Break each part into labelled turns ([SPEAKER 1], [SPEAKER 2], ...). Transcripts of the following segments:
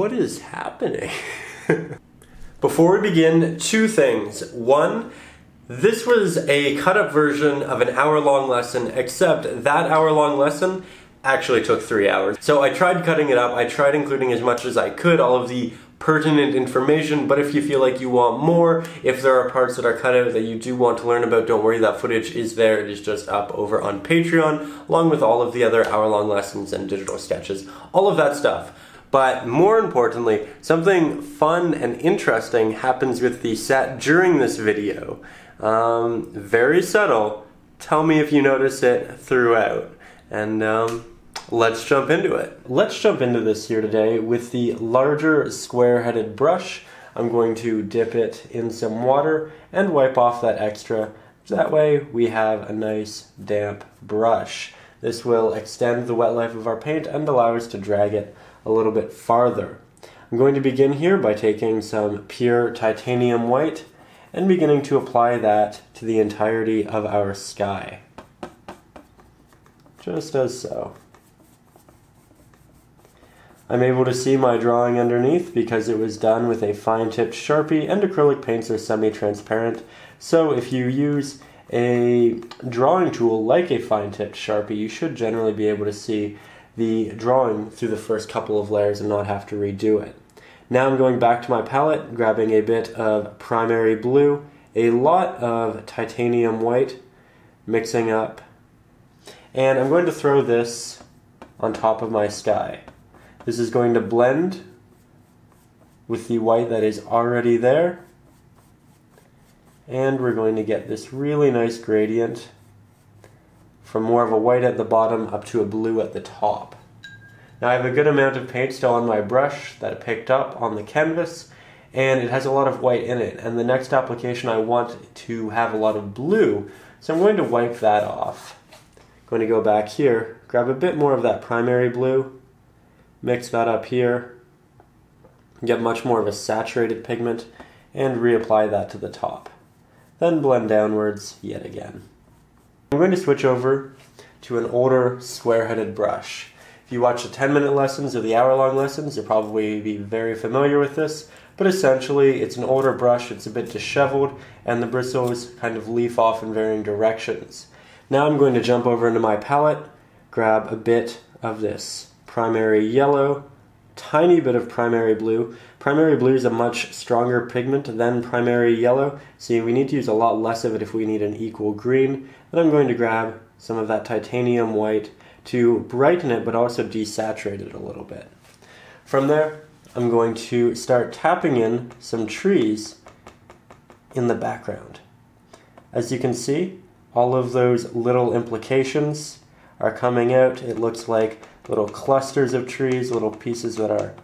[SPEAKER 1] What is happening? Before we begin, two things. One, this was a cut-up version of an hour-long lesson, except that hour-long lesson actually took 3 hours. So I tried cutting it up, I tried including as much as I could, all of the pertinent information, but if you feel like you want more, if there are parts that are cut out that you do want to learn about, don't worry, that footage is there. It is just up over on Patreon, along with all of the other hour-long lessons and digital sketches, all of that stuff. But more importantly, something fun and interesting happens with the set during this video. Very subtle. Tell me if you notice it throughout. And let's jump into it. Let's jump into this here today with the larger square-headed brush. I'm going to dip it in some water and wipe off that extra. That way we have a nice damp brush. This will extend the wet life of our paint and allow us to drag it a little bit farther. I'm going to begin here by taking some pure titanium white and beginning to apply that to the entirety of our sky. Just as so. I'm able to see my drawing underneath because it was done with a fine-tipped Sharpie, and acrylic paints are semi-transparent, so if you use a drawing tool like a fine-tipped Sharpie, you should generally be able to see the drawing through the first couple of layers and not have to redo it. Now I'm going back to my palette, grabbing a bit of primary blue, a lot of titanium white, mixing up, and I'm going to throw this on top of my sky. This is going to blend with the white that is already there, and we're going to get this really nice gradient from more of a white at the bottom up to a blue at the top. Now I have a good amount of paint still on my brush that I picked up on the canvas, and it has a lot of white in it, and the next application I want to have a lot of blue, so I'm going to wipe that off. I'm going to go back here, grab a bit more of that primary blue, mix that up here, get much more of a saturated pigment, and reapply that to the top. Then blend downwards yet again. I'm going to switch over to an older square-headed brush. If you watch the 10-minute lessons or the hour-long lessons, you'll probably be very familiar with this, but essentially it's an older brush, it's a bit disheveled, and the bristles kind of leaf off in varying directions. Now I'm going to jump over into my palette, grab a bit of this primary yellow, tiny bit of primary blue. Primary blue is a much stronger pigment than primary yellow, so we need to use a lot less of it if we need an equal green. Then I'm going to grab some of that titanium white to brighten it but also desaturate it a little bit. From there, I'm going to start tapping in some trees in the background. As you can see, all of those little implications are coming out. It looks like little clusters of trees, little pieces that are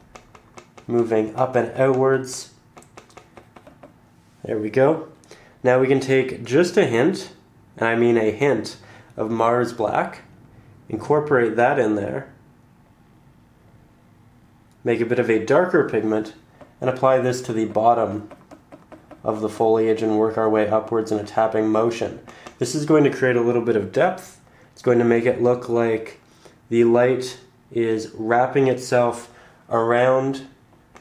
[SPEAKER 1] moving up and outwards. There we go. Now we can take just a hint, and I mean a hint, of Mars Black, incorporate that in there, make a bit of a darker pigment, and apply this to the bottom of the foliage and work our way upwards in a tapping motion. This is going to create a little bit of depth. It's going to make it look like the light is wrapping itself around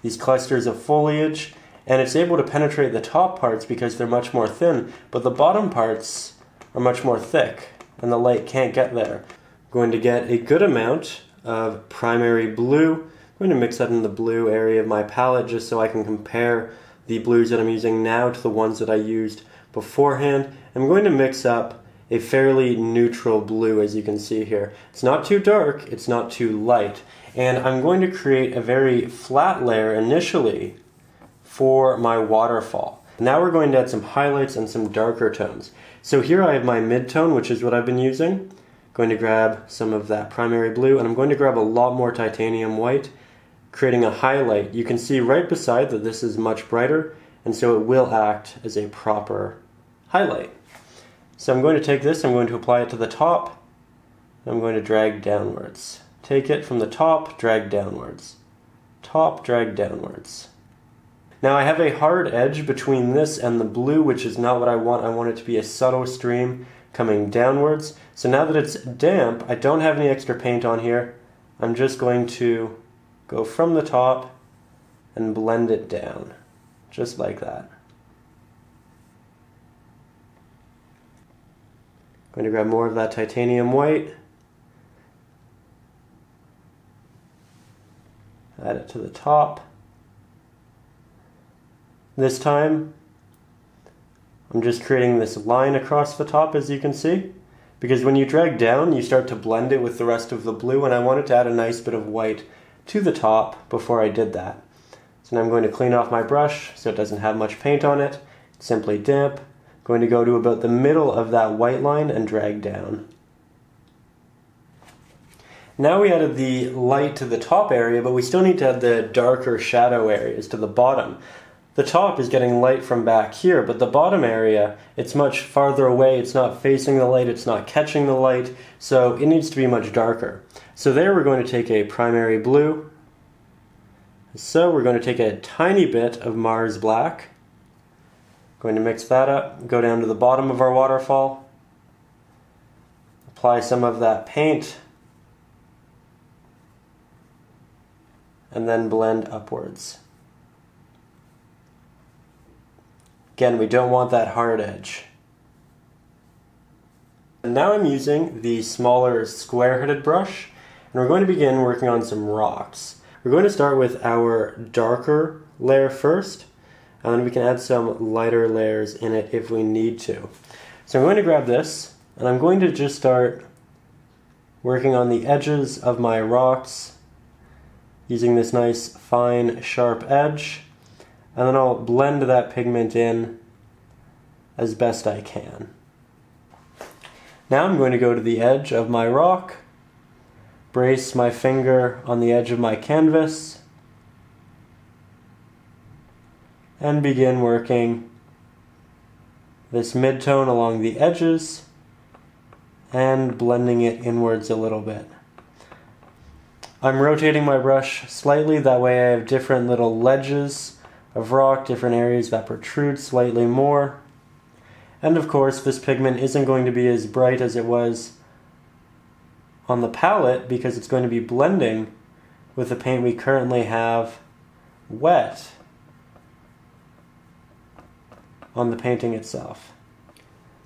[SPEAKER 1] these clusters of foliage, and it's able to penetrate the top parts because they're much more thin, but the bottom parts are much more thick, and the light can't get there. I'm going to get a good amount of primary blue. I'm going to mix that in the blue area of my palette just so I can compare the blues that I'm using now to the ones that I used beforehand. I'm going to mix up a fairly neutral blue, as you can see here. It's not too dark, it's not too light, and I'm going to create a very flat layer initially for my waterfall. Now we're going to add some highlights and some darker tones. So here I have my mid-tone, which is what I've been using. I'm going to grab some of that primary blue, and I'm going to grab a lot more titanium white, creating a highlight. You can see right beside that this is much brighter, and so it will act as a proper highlight. So I'm going to take this, I'm going to apply it to the top, and I'm going to drag downwards. Take it from the top, drag downwards. Top, drag downwards. Now I have a hard edge between this and the blue, which is not what I want. I want it to be a subtle stream coming downwards. So now that it's damp, I don't have any extra paint on here. I'm just going to go from the top and blend it down, just like that. Going to grab more of that titanium white, add it to the top. This time, I'm just creating this line across the top, as you can see, because when you drag down, you start to blend it with the rest of the blue, and I wanted to add a nice bit of white to the top before I did that. So now I'm going to clean off my brush so it doesn't have much paint on it. Simply dip. Going to go to about the middle of that white line and drag down. Now we added the light to the top area, but we still need to add the darker shadow areas to the bottom. The top is getting light from back here, but the bottom area, it's much farther away, it's not facing the light, it's not catching the light, so it needs to be much darker. So there we're going to take a primary blue. So we're going to take a tiny bit of Mars Black. Going to mix that up, go down to the bottom of our waterfall, apply some of that paint, and then blend upwards. Again, we don't want that hard edge. And now I'm using the smaller square-headed brush, and we're going to begin working on some rocks. We're going to start with our darker layer first, and then we can add some lighter layers in it if we need to. So I'm going to grab this, and I'm going to just start working on the edges of my rocks using this nice fine sharp edge, and then I'll blend that pigment in as best I can. Now I'm going to go to the edge of my rock, brace my finger on the edge of my canvas, and begin working this mid-tone along the edges and blending it inwards a little bit. I'm rotating my brush slightly, that way I have different little ledges of rock, different areas that protrude slightly more. And of course, this pigment isn't going to be as bright as it was on the palette because it's going to be blending with the paint we currently have wet on the painting itself.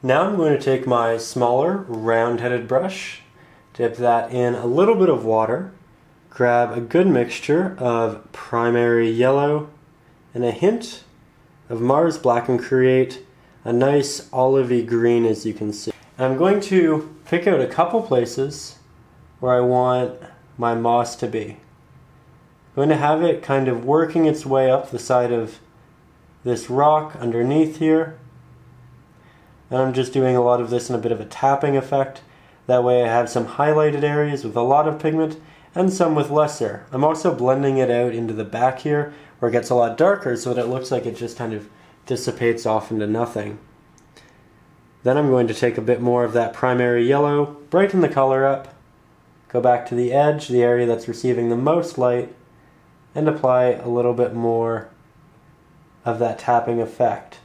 [SPEAKER 1] Now I'm going to take my smaller round-headed brush, dip that in a little bit of water, grab a good mixture of primary yellow and a hint of Mars Black, and create a nice olivey green, as you can see. And I'm going to pick out a couple places where I want my moss to be. I'm going to have it kind of working its way up the side of this rock underneath here. And I'm just doing a lot of this in a bit of a tapping effect. That way I have some highlighted areas with a lot of pigment and some with lesser. I'm also blending it out into the back here where it gets a lot darker so that it looks like it just kind of dissipates off into nothing. Then I'm going to take a bit more of that primary yellow, brighten the color up, go back to the edge, the area that's receiving the most light, and apply a little bit more of that tapping effect.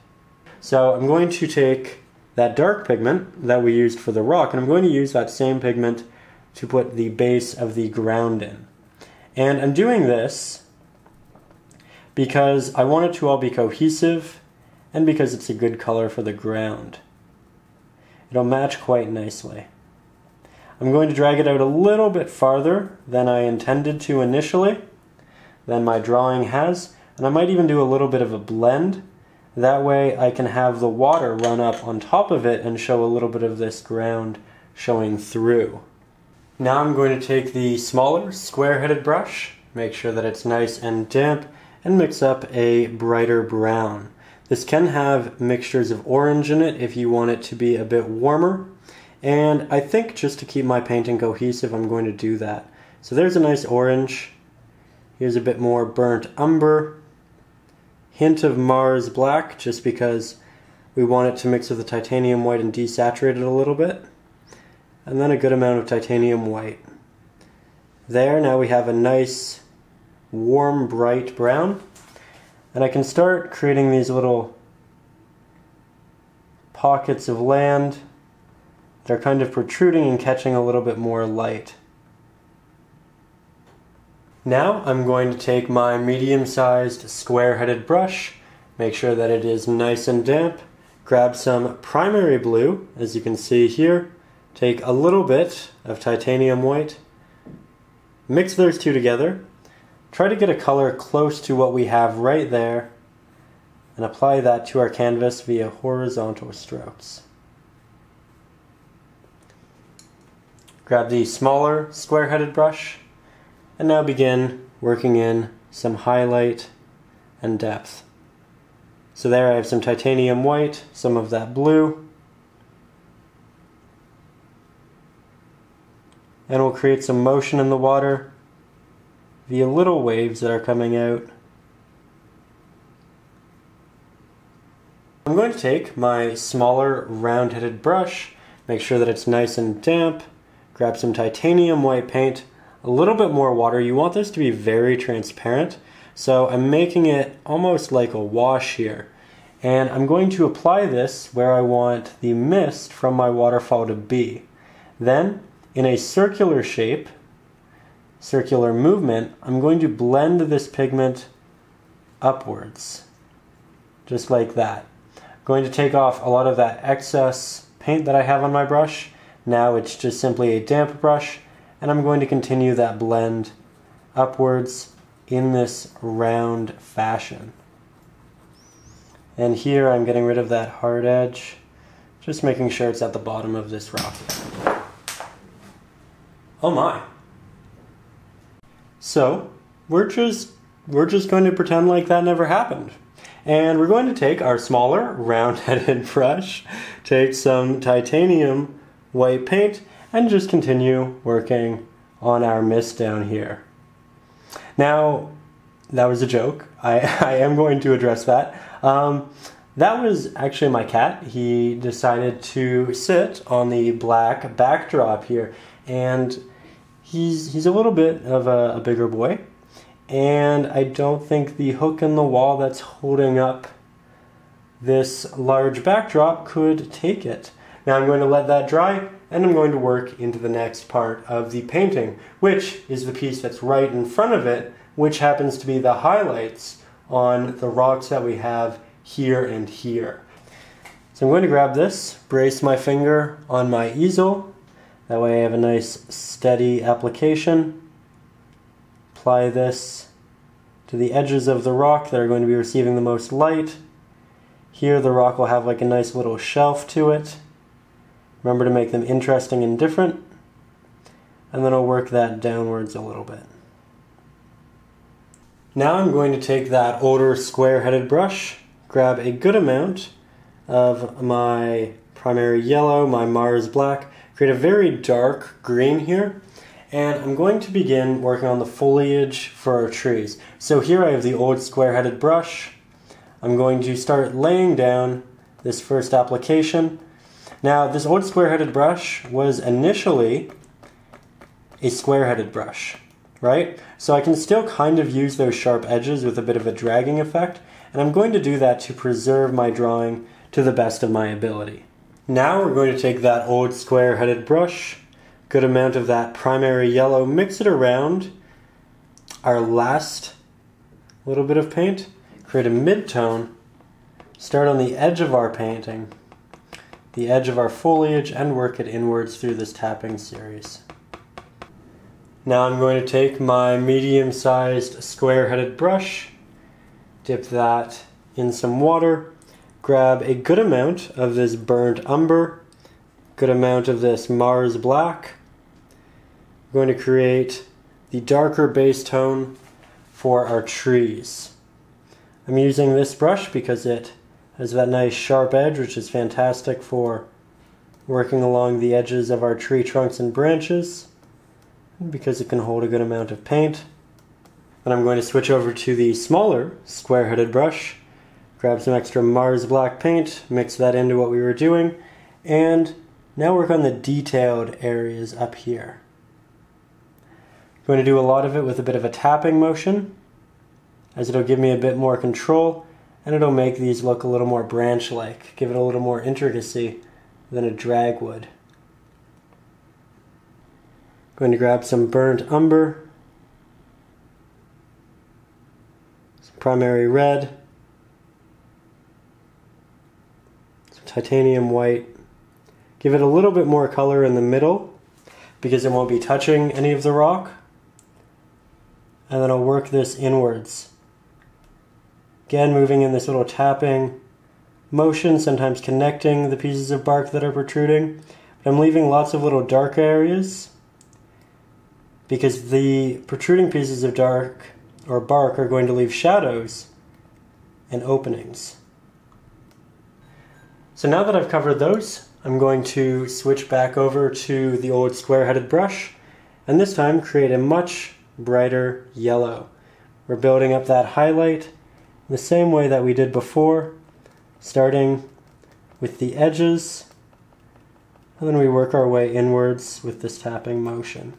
[SPEAKER 1] So I'm going to take that dark pigment that we used for the rock, and I'm going to use that same pigment to put the base of the ground in. And I'm doing this because I want it to all be cohesive and because it's a good color for the ground. It'll match quite nicely. I'm going to drag it out a little bit farther than I intended to initially, than my drawing has, and I might even do a little bit of a blend. That way I can have the water run up on top of it and show a little bit of this ground showing through. Now I'm going to take the smaller square-headed brush, make sure that it's nice and damp, and mix up a brighter brown. This can have mixtures of orange in it if you want it to be a bit warmer, and I think just to keep my painting cohesive I'm going to do that. So there's a nice orange, here's a bit more burnt umber, hint of Mars Black just because we want it to mix with the titanium white and desaturate it a little bit, and then a good amount of titanium white. There, now we have a nice warm bright brown, and I can start creating these little pockets of land that are kind of protruding and catching a little bit more light. Now I'm going to take my medium-sized square-headed brush, make sure that it is nice and damp, grab some primary blue, as you can see here, take a little bit of titanium white, mix those two together, try to get a color close to what we have right there, and apply that to our canvas via horizontal strokes. Grab the smaller square-headed brush, and now begin working in some highlight and depth. So there I have some titanium white, some of that blue, and we'll create some motion in the water via little waves that are coming out. I'm going to take my smaller round-headed brush, make sure that it's nice and damp, grab some titanium white paint, a little bit more water. You want this to be very transparent, so I'm making it almost like a wash here. And I'm going to apply this where I want the mist from my waterfall to be. Then, in a circular shape, circular movement, I'm going to blend this pigment upwards, just like that. I'm going to take off a lot of that excess paint that I have on my brush. Now it's just simply a damp brush, and I'm going to continue that blend upwards in this round fashion. And here I'm getting rid of that hard edge, just making sure it's at the bottom of this rock. Oh my. So, we're just going to pretend like that never happened. And we're going to take our smaller round-headed brush, take some titanium white paint, and just continue working on our mist down here. Now, that was a joke. I am going to address that. That was actually my cat. He decided to sit on the black backdrop here, and he's a little bit of a bigger boy, and I don't think the hook in the wall that's holding up this large backdrop could take it. Now I'm going to let that dry, and I'm going to work into the next part of the painting, which is the piece that's right in front of it, which happens to be the highlights on the rocks that we have here and here. So I'm going to grab this, brace my finger on my easel, that way I have a nice steady application. Apply this to the edges of the rock that are going to be receiving the most light. Here the rock will have like a nice little shelf to it. Remember to make them interesting and different. And then I'll work that downwards a little bit. Now I'm going to take that older square-headed brush, grab a good amount of my primary yellow, my Mars black, create a very dark green here, and I'm going to begin working on the foliage for our trees. So here I have the old square-headed brush. I'm going to start laying down this first application. Now, this old square-headed brush was initially a square-headed brush, right? So I can still kind of use those sharp edges with a bit of a dragging effect, and I'm going to do that to preserve my drawing to the best of my ability. Now we're going to take that old square-headed brush, good amount of that primary yellow, mix it around our last little bit of paint, create a mid-tone, start on the edge of our painting, the edge of our foliage, and work it inwards through this tapping series. Now I'm going to take my medium-sized square-headed brush, dip that in some water, grab a good amount of this burnt umber, good amount of this Mars black. I'm going to create the darker base tone for our trees. I'm using this brush because it has that nice sharp edge, which is fantastic for working along the edges of our tree trunks and branches, and because it can hold a good amount of paint. Then I'm going to switch over to the smaller square-headed brush, grab some extra Mars black paint, mix that into what we were doing, and now work on the detailed areas up here. I'm going to do a lot of it with a bit of a tapping motion, as it'll give me a bit more control, and it'll make these look a little more branch-like, give it a little more intricacy than a drag would. I'm going to grab some burnt umber, primary red, some titanium white. Give it a little bit more color in the middle because it won't be touching any of the rock. And then I'll work this inwards. Again, moving in this little tapping motion, sometimes connecting the pieces of bark that are protruding. But I'm leaving lots of little dark areas because the protruding pieces of bark are going to leave shadows and openings. So now that I've covered those, I'm going to switch back over to the old square-headed brush and this time create a much brighter yellow. We're building up that highlight in the same way that we did before, starting with the edges, and then we work our way inwards with this tapping motion.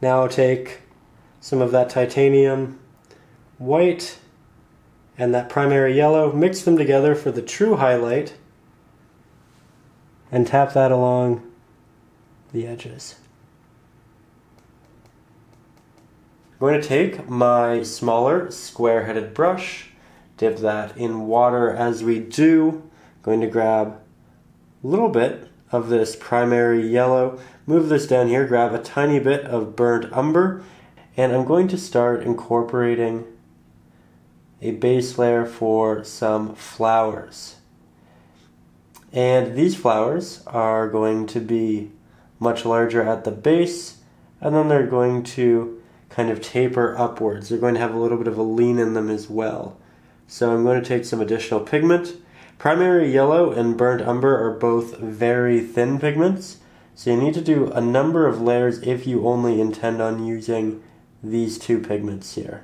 [SPEAKER 1] Now I'll take some of that titanium white and that primary yellow, mix them together for the true highlight, and tap that along the edges. I'm going to take my smaller square-headed brush, dip that in water as we do. I'm going to grab a little bit of this primary yellow, move this down here, grab a tiny bit of burnt umber, and I'm going to start incorporating a base layer for some flowers. And these flowers are going to be much larger at the base, and then they're going to kind of taper upwards. They're going to have a little bit of a lean in them as well. So I'm going to take some additional pigment. Primary yellow and burnt umber are both very thin pigments, so you need to do a number of layers if you only intend on using these two pigments here.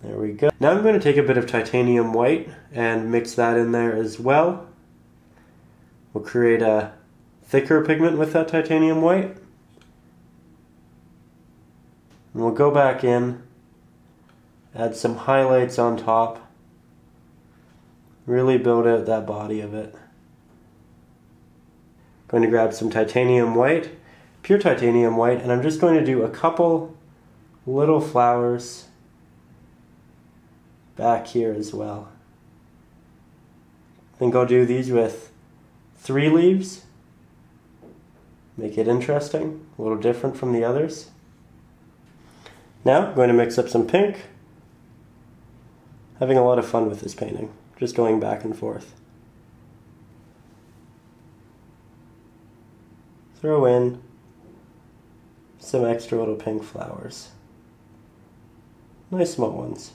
[SPEAKER 1] There we go. Now I'm going to take a bit of titanium white and mix that in there as well. We'll create a thicker pigment with that titanium white. And we'll go back in, add some highlights on top, really build out that body of it. Going to grab some titanium white, pure titanium white, and I'm just going to do a couple little flowers back here as well. I think I'll do these with 3 leaves, make it interesting, a little different from the others. Now I'm going to mix up some pink. Having a lot of fun with this painting, just going back and forth. Throw in some extra little pink flowers. Nice small ones.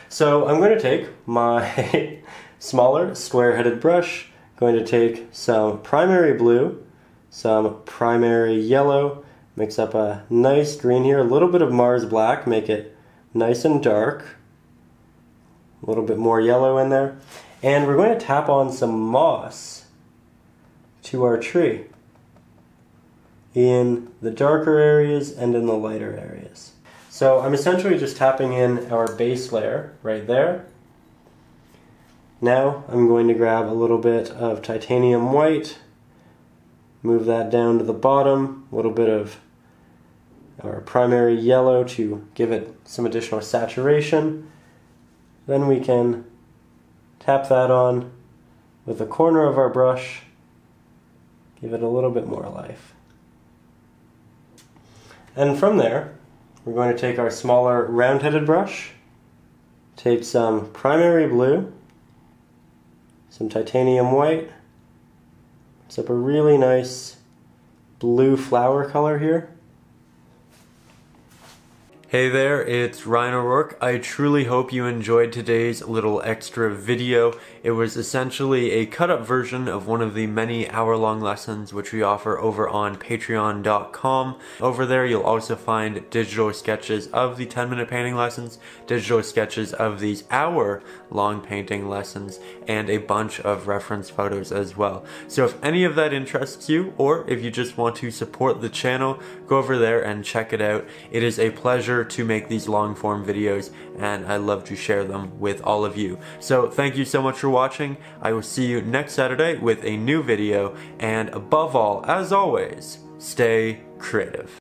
[SPEAKER 1] So I'm going to take my smaller square-headed brush, going to take some primary blue, some primary yellow, mix up a nice green here, a little bit of Mars black, make it nice and dark, a little bit more yellow in there, and we're going to tap on some moss to our tree in the darker areas and in the lighter areas. So I'm essentially just tapping in our base layer right there. Now I'm going to grab a little bit of titanium white, move that down to the bottom, a little bit of our primary yellow to give it some additional saturation. Then we can tap that on with the corner of our brush, give it a little bit more life. And from there, we're going to take our smaller round-headed brush, take some primary blue, some titanium white, mix up a really nice blue flower color here. Hey there, it's Ryan O'Rourke. I truly hope you enjoyed today's little extra video. It was essentially a cut-up version of one of the many hour-long lessons which we offer over on patreon.com. Over there you'll also find digital sketches of the 10-minute painting lessons, digital sketches of these hour-long painting lessons, and a bunch of reference photos as well. So if any of that interests you, or if you just want to support the channel, go over there and check it out. It is a pleasure to make these long form videos, and I love to share them with all of you. So thank you so much for watching. I will see you next Saturday with a new video, and above all, as always, stay creative.